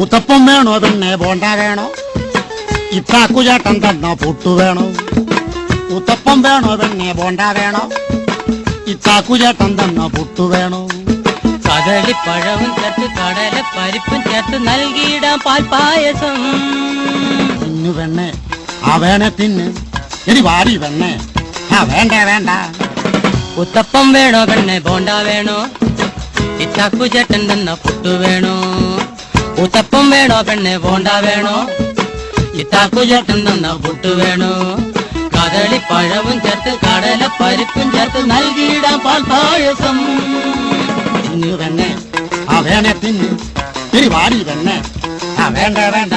ഉത്തപ്പം വേണോ പിന്നെ ബോണ്ട വേണോ? ഇത്താക്കുചേട്ടൻ തന്ന പുട്ടു വേണോ? ഉത്തപ്പം വേണോ പിന്നെ ബോണ്ട വേണോ? ഇത്താക്കുചേട്ടൻ തന്ന പുട്ടു വേണോ? കദളിപ്പഴവും ചേർത്ത് കടല പരിപ്പും ചേർത്ത് നൽകിയിടാം പാൽപ്പായസം. തിന്നു വെണ്ണേ, ആ വേണേ തിന്ന്. ഇനി വാരി വെണ്ണേ, ആ വേണ്ട വേണ്ട. ഉത്തപ്പം വേണോ പെണ്ണെ ബോണ്ട വേണോ? ഇത്താക്കുചേട്ടൻ തന്ന പുട്ടു വേണോ? ഉത്തപ്പം വേണോ പെണ്ണെ ബോണ്ട വേണോ? ഇത്താക്കുചേട്ടൻ തന്ന പുട്ടു വേണോ? കദളിപ്പഴവും ചേർത്ത് കടല പരിപ്പും ചേർത്ത് നൽകിയിടാം പാൽപ്പായസം. തിന്നു വെണ്ണേ, ആ വേണേ തിന്ന്. ഇനി വാരി വെണ്ണേ, ആ വേണ്ട വേണ്ട.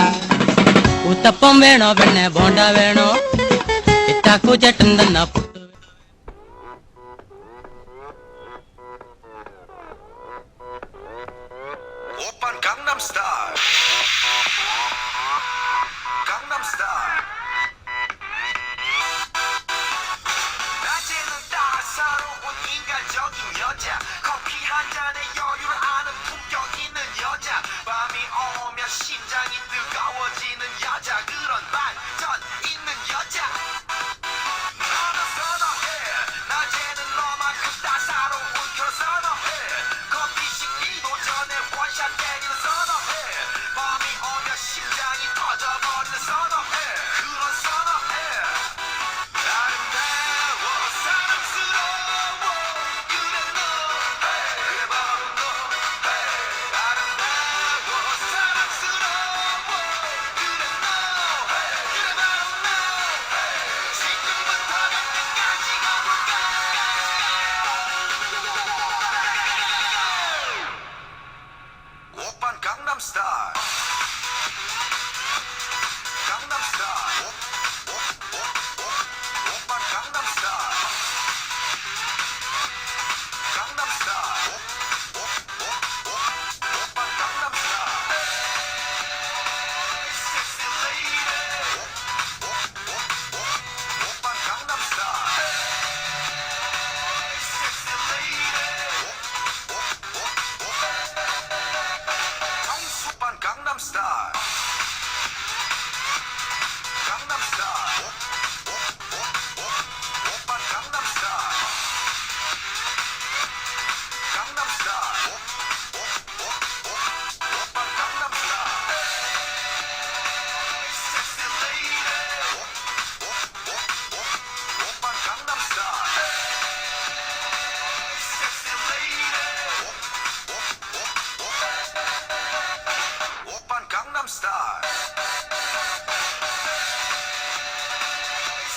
ഉത്തപ്പം വേണോ പെണ്ണെ ബോണ്ട വേണോ? ഇത്താക്കുചേട്ടൻ തന്ന പുട്ടു. 오빤 강남스타일 강남스타일 낮에는 따사로운 인간적인 여자 커피 한 잔에 여유를 아는 품격 있는 여자 밤이 오면 심장이 뜨거워지는 여자 그런 반전 있는 여자 나는 선호해 낮에는 너만큼 따사로운 그런 선호해 커피 식기도 전에 원샷 때리는 선호해 밤이 오면 심장이 터져버리는 선호해 그런 선호해 아름다워 사랑스러워 그래 너 그래 바로 너 아름다워 사랑스러워 그래 너 그래 바로 너 지금부터 몇 등까지 가볼까 오빤 강남스타일 강남스타일 오빤 강남스타일 강남스타일 오빤 강남스타일 섹시 레이디 오빤 강남스타일 섹시 레이디 정수반 강남스타일 강남스타일 오빤 강남스타일 강남스타일 오빤 강남스타일 섹시 레이디 오빤 강남스타일 섹시 레이디 오빤 강남스타일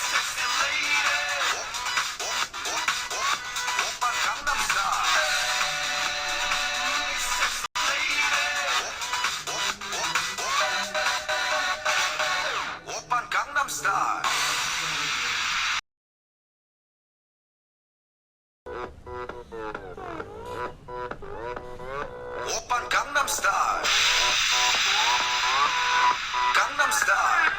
섹시 레이디 오빤 강남스타일 섹시 레이디 오빤 강남스타일 오빤 강남스타일 강남스타일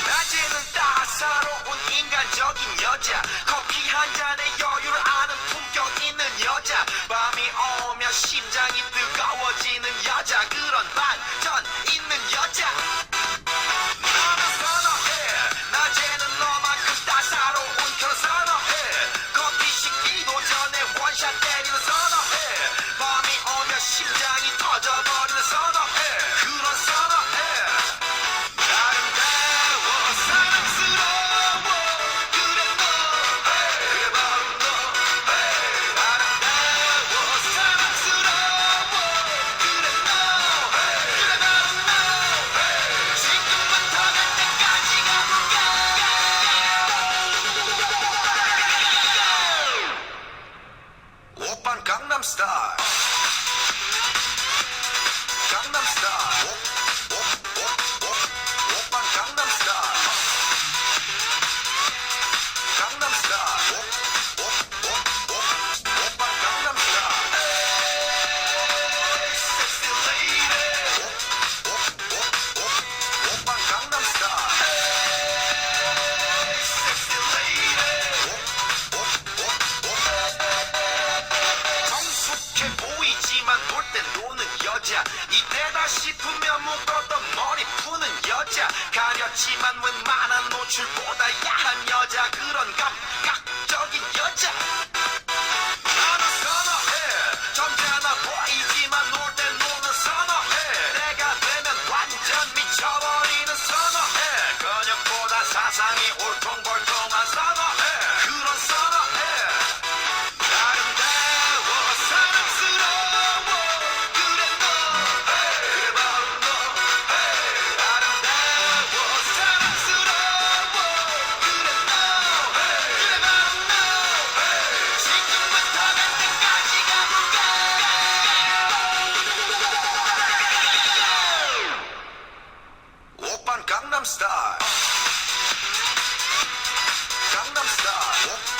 낮에는 따사로운 인간적인 여자 커피 한 잔에 여유를 아는 품격 있는 여자 밤이 오면 심장이 뜨거워지는 여자 그런 반전 있는 여자 나는 선호해 낮에는 너만큼 따사로운 그런 선호해 커피 식기도 전에 원샷 때리는 선호해 밤이 오면 심장이 터져버리는 선호해 그런 선호해 아름다워 사랑스러워 그래 너 그래 바로 너 아름다워 사랑스러워 그래 너 그래 바로 너 생겼지만 웬만한 노출보다 야한 여자 그런 감각적인 여자 나는 선어해 점잖아 보이지만 놀 땐 노는 선어해 내가 되면 완전 미쳐버리는 선어해 근육보다 사상이 울퉁불퉁한 선어해 그런 선어해 아름다워 사랑스러워 그래 너 그래 바로 너 아름다워 사랑스러워 그래 너 그래 바로 너 지금부터 갈 때까지 가볼까 오빤 강남스타일 강남스타일